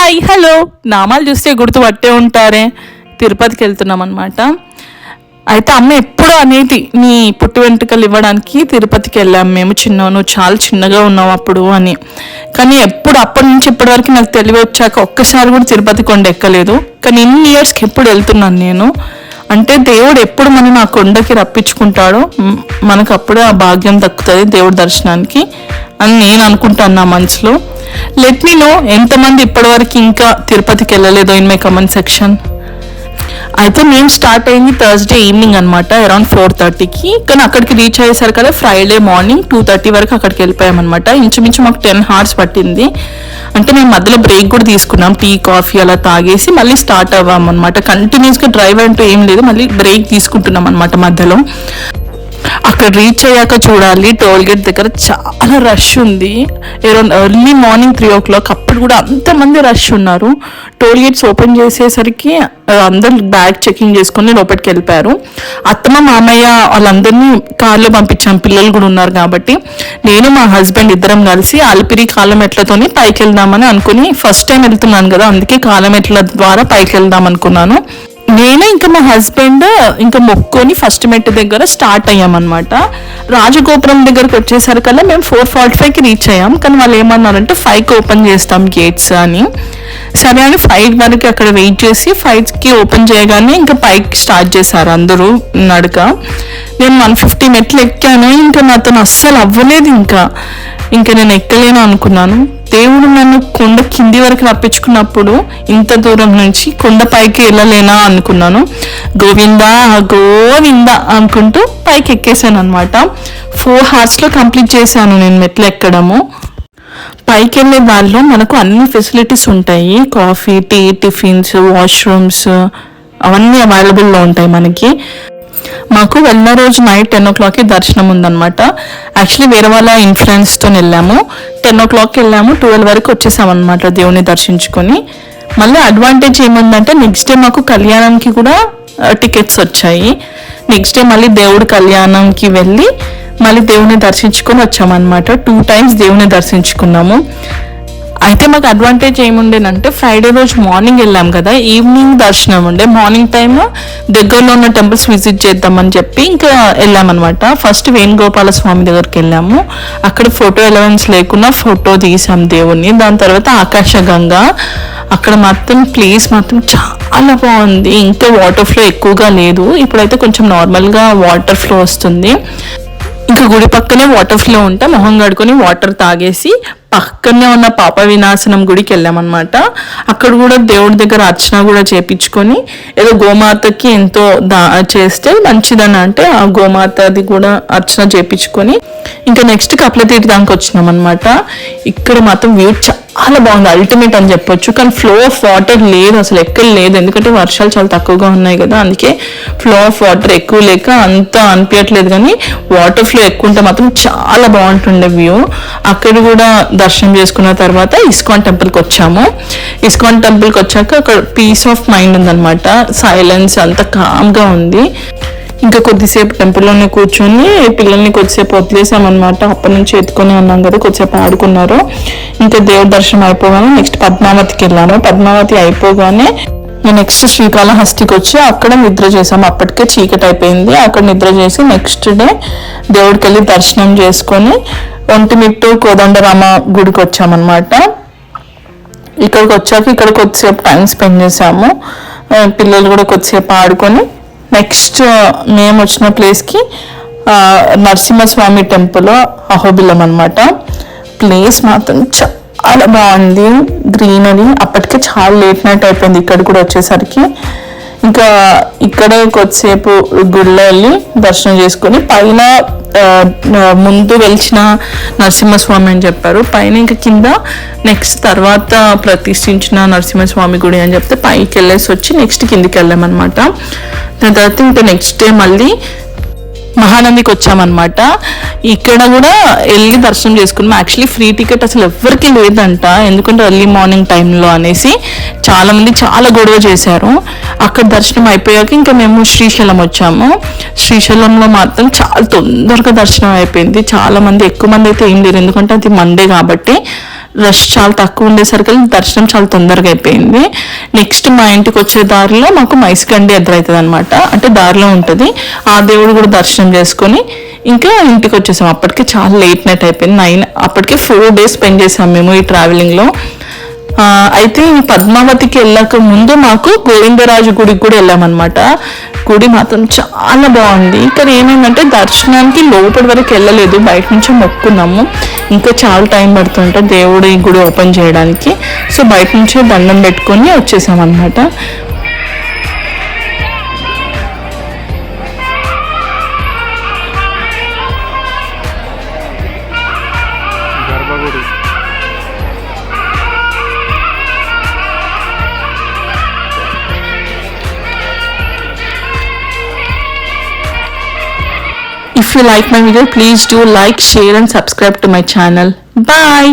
Hi hello నామాలు చూస్తే గుర్తుపట్టే ఉంటారే. తిరుపతికి వెళ్తున్నాం అనమాట. అయితే అమ్మ ఎప్పుడు అనేది నీ పుట్టు వెంట్రుకలు ఇవ్వడానికి తిరుపతికి వెళ్ళాము మేము. నువ్వు చాలా చిన్నగా ఉన్నావు అప్పుడు అని. కానీ అప్పటి నుంచి ఇప్పటి వరకు నాకు తెలివి వచ్చాక ఒక్కసారి కూడా తిరుపతి కొండ ఎక్కలేదు. కానీ ఇన్ని ఇయర్స్కి ఎప్పుడు వెళ్తున్నాను నేను. అంటే దేవుడు ఎప్పుడు మనం ఆ కొండకి రప్పించుకుంటాడో మనకు అప్పుడే ఆ భాగ్యం దక్కుతుంది దేవుడి దర్శనానికి అని నేను అనుకుంటాను నా మనసులో. లెట్ మీ నో ఎంతమంది ఇప్పటివరకు ఇంకా తిరుపతికి వెళ్ళలేదో ఇన్ మై కమెంట్ సెక్షన్. అయితే మేము స్టార్ట్ అయింది థర్స్డే ఈవినింగ్ అనమాట, అరౌండ్ 4:30కి. కానీ అక్కడికి రీచ్ అయ్యేసరికి కదా ఫ్రైడే మార్నింగ్ 2:30 వరకు అక్కడికి వెళ్ళిపోయామన్నమాట. ఇంచుమించు మాకు 10 hours పట్టింది. అంటే మేము మధ్యలో బ్రేక్ కూడా తీసుకున్నాం, టీ కాఫీ అలా తాగేసి మళ్ళీ స్టార్ట్ అవ్వాము అనమాట. కంటిన్యూస్గా డ్రైవ్ అంటూ ఏం లేదు, మళ్ళీ బ్రేక్ తీసుకుంటున్నాం అనమాట మధ్యలో. అక్కడ రీచ్ అయ్యాక చూడాలి, టోల్ గేట్ దగ్గర చాలా రష్ ఉంది. అరౌండ్ ఎర్లీ మార్నింగ్ 3 o'clock అప్పుడు కూడా అంతమంది రష్ ఉన్నారు. టోల్ గేట్స్ ఓపెన్ చేసేసరికి అందరు బ్యాగ్ చెకింగ్ చేసుకుని లోపలికి వెళ్ళిపోయారు. అత్తమ్మ మామయ్య వాళ్ళందరినీ కార్లో పంపించాం, పిల్లలు కూడా ఉన్నారు కాబట్టి. నేను మా హస్బెండ్ ఇద్దరం కలిసి అలిపిరి కాలమెట్లతోని పైకి వెళ్దామని అనుకుని, ఫస్ట్ టైం వెళ్తున్నాను కదా అందుకే కాలమెట్ల ద్వారా పైకి వెళ్దాం అనుకున్నాను. నేను ఇంకా మా హస్బెండ్ ఇంకా మొక్కుని ఫస్ట్ మెట్టు దగ్గర స్టార్ట్ అయ్యామన్నమాట. రాజగోపురం దగ్గరకు వచ్చేసరికల్లా మేము 4:45కి రీచ్ అయ్యాం. కానీ వాళ్ళు ఏమన్నారంటే 5కి ఓపెన్ చేస్తాం గేట్స్ అని. సరే అని 5 వరకు అక్కడ వెయిట్ చేసి 5కి ఓపెన్ చేయగానే ఇంకా పైకి స్టార్ట్ చేశారు అందరూ నడక. నేను 150 మెట్లు ఎక్కాను. ఇంకా నాతో అస్సలు అవ్వలేదు. ఇంకా నేను ఎక్కలేను అనుకున్నాను. దేవుడు నన్ను కొండ కింది వరకు రప్పించుకున్నప్పుడు ఇంత దూరం నుంచి కొండ పైకి వెళ్ళలేనా అనుకున్నాను. గోవిందా గోవిందా అనుకుంటూ పైకి ఎక్కేసాను అనమాట. 4 hours కంప్లీట్ చేశాను నేను మెట్లు ఎక్కడము. పైకి వెళ్ళే దారిలో మనకు అన్ని ఫెసిలిటీస్ ఉంటాయి, కాఫీ, టీ, టిఫిన్స్, వాష్రూమ్స్ అవన్నీ అవైలబుల్లో ఉంటాయి మనకి. మాకు వెళ్ళిన రోజు నైట్ 10 o'clockకి దర్శనం ఉందన్నమాట. యాక్చువల్లీ వేరే వాళ్ళ ఇన్ఫ్లుయెన్స్తో వెళ్ళాము. 10 o'clockకి వెళ్ళాము, 12 వరకు వచ్చేసాం అనమాట దేవుని దర్శించుకొని. మళ్ళీ అడ్వాంటేజ్ ఏముందంటే నెక్స్ట్ డే మాకు కళ్యాణంకి కూడా టికెట్స్ వచ్చాయి. నెక్స్ట్ డే మళ్ళీ దేవుడి కళ్యాణంకి వెళ్ళి మళ్ళీ దేవుని దర్శించుకొని వచ్చామన్నమాట. 2 times దేవుని దర్శించుకున్నాము. అయితే మాకు అడ్వాంటేజ్ ఏముండేనంటే ఫ్రైడే రోజు మార్నింగ్ వెళ్ళాం కదా, ఈవినింగ్ దర్శనం ఉండే. మార్నింగ్ టైమ్ దగ్గరలో ఉన్న టెంపుల్స్ విజిట్ చేద్దామని చెప్పి ఇంకా వెళ్ళామన్నమాట. ఫస్ట్ వేణుగోపాల స్వామి దగ్గరికి వెళ్ళాము. అక్కడ ఫోటో ఎలవెన్స్ లేకుండా ఫోటో తీసాం దేవుణ్ణి. దాని తర్వాత ఆకాశగంగా, అక్కడ మాత్రం ప్లేస్ మాత్రం చాలా బాగుంది. ఇంకా వాటర్ ఫ్లో ఎక్కువగా లేదు, ఇప్పుడైతే కొంచెం నార్మల్గా వాటర్ ఫ్లో వస్తుంది. ఇంకా గుడి పక్కనే వాటర్ ఫ్లో ఉంటే మొహం కడుకొని వాటర్ తాగేసి పక్కనే ఉన్న పాప వినాశనం గుడికి వెళ్ళామన్నమాట. అక్కడ కూడా దేవుడి దగ్గర అర్చన కూడా చేపించుకొని, ఏదో గోమాతకి ఎంతో చేస్తే మంచిదని అంటే ఆ గోమాతది కూడా అర్చన చేపించుకొని ఇంకా నెక్స్ట్ కపిలతీర్థానికి వచ్చినాం అనమాట. ఇక్కడ మాత్రం వ్యూ చాలా బాగుంది, అల్టిమేట్ అని చెప్పొచ్చు. కానీ ఫ్లో ఆఫ్ వాటర్ లేదు, అసలు ఎక్కడ లేదు. ఎందుకంటే వర్షాలు చాలా తక్కువగా ఉన్నాయి కదా, అందుకే ఫ్లో ఆఫ్ వాటర్ ఎక్కువ లేక అంత అనిపించట్లేదు. కానీ వాటర్ ఫ్లో ఎక్కువ ఉంటే మాత్రం చాలా బాగుంటుండే వ్యూ. అక్కడ కూడా దర్శనం చేసుకున్న తర్వాత ఇస్కాన్ టెంపుల్కి వచ్చాము. ఇస్కాన్ టెంపుల్కి వచ్చాక అక్కడ పీస్ ఆఫ్ మైండ్ ఉందన్నమాట, సైలెన్స్ అంతా కామ్గా ఉంది. ఇంకా కొద్దిసేపు టెంపుల్లోనే కూర్చొని పిల్లల్ని కొద్దిసేపు వదిలేసామన్నమాట. అప్పటి నుంచి ఎత్తుకొని ఉన్నాం కదా, కొద్దిసేపు ఆడుకున్నారు. ఇంకా దేవుడి దర్శనం అయిపోగానే నెక్స్ట్ పద్మావతికి వెళ్ళాను. పద్మావతి అయిపోగానే నెక్స్ట్ శ్రీకాళహస్తికి వచ్చి అక్కడ నిద్ర చేసాము. అప్పటికే చీకటి అయిపోయింది. అక్కడ నిద్ర చేసి నెక్స్ట్ డే దేవుడికి వెళ్ళి దర్శనం చేసుకొని ఒంటిమిట్టు కోదండరామ గుడికి వచ్చామన్నమాట. ఇక్కడికి వచ్చాక ఇక్కడ కొద్దిసేపు టైం స్పెండ్ చేసాము. పిల్లలు కూడా కొద్దిసేపు ఆడుకొని నెక్స్ట్ మేము వచ్చిన ప్లేస్కి నరసింహస్వామి టెంపుల్ అహోబిలం అనమాట. ప్లేస్ మాత్రం చాలా బాగుంది, గ్రీనరీ. అప్పటికే చాలా లేట్ నైట్ అయిపోయింది ఇక్కడ కూడా వచ్చేసరికి. ఇంకా ఇక్కడే కొద్దిసేపు గుడిలో వెళ్ళి దర్శనం చేసుకొని పైన ముందు వెలిచిన నరసింహస్వామి అని చెప్పారు. పైన ఇంకా కింద నెక్స్ట్ తర్వాత ప్రతిష్ఠించిన నరసింహస్వామి గుడి అని చెప్తే పైకి వెళ్ళేసి వచ్చి నెక్స్ట్ కిందికి వెళ్ళామన్నమాట. దాని తర్వాత ఇంకా నెక్స్ట్ డే మళ్ళీ మహానందికి వచ్చామన్నమాట. ఇక్కడ కూడా వెళ్ళి దర్శనం చేసుకున్నాం. యాక్చువల్లీ ఫ్రీ టికెట్ అసలు ఎవరికి లేదంట, ఎందుకంటే ఎర్లీ మార్నింగ్ టైంలో అనేసి చాలామంది చాలా గొడవ చేశారు. అక్కడ దర్శనం అయిపోయాక ఇంకా మేము శ్రీశైలం వచ్చాము. శ్రీశైలంలో మాత్రం చాలా తొందరగా దర్శనం అయిపోయింది. చాలా మంది, ఎక్కువ మంది అయితే ఏం లేరు, ఎందుకంటే అది మండే కాబట్టి రష్ చాలా తక్కువ ఉండేసరికి దర్శనం చాలా తొందరగా అయిపోయింది. నెక్స్ట్ మా ఇంటికి వచ్చే దారిలో మాకు మైస్కండి ఎదురవుతుంది అనమాట, అంటే దారిలో ఉంటుంది. ఆ దేవుడు కూడా దర్శనం చేసుకొని ఇంకా ఇంటికి వచ్చేసాం. అప్పటికే చాలా లేట్ నైట్ అయిపోయింది. అప్పటికే 4 days స్పెండ్ చేసాం మేము ఈ ట్రావెలింగ్లో. అయితే పద్మావతికి వెళ్ళక ముందు మాకు గోవిందరాజు గుడికి కూడా వెళ్ళామన్నమాట. గుడి మాత్రం చాలా బాగుంది. కానీ ఏమైందంటే దర్శనానికి లోపలి వరకు వెళ్ళలేదు, బయట నుంచి మొక్కున్నాము. ఇంకా చాలా టైం పడుతుంటే దేవుడు ఈ గుడి ఓపెన్ చేయడానికి. సో బయట నుంచే దండం పెట్టుకొని వచ్చేసామన్నమాట. If you like my video, please do like, share and subscribe to my channel. Bye.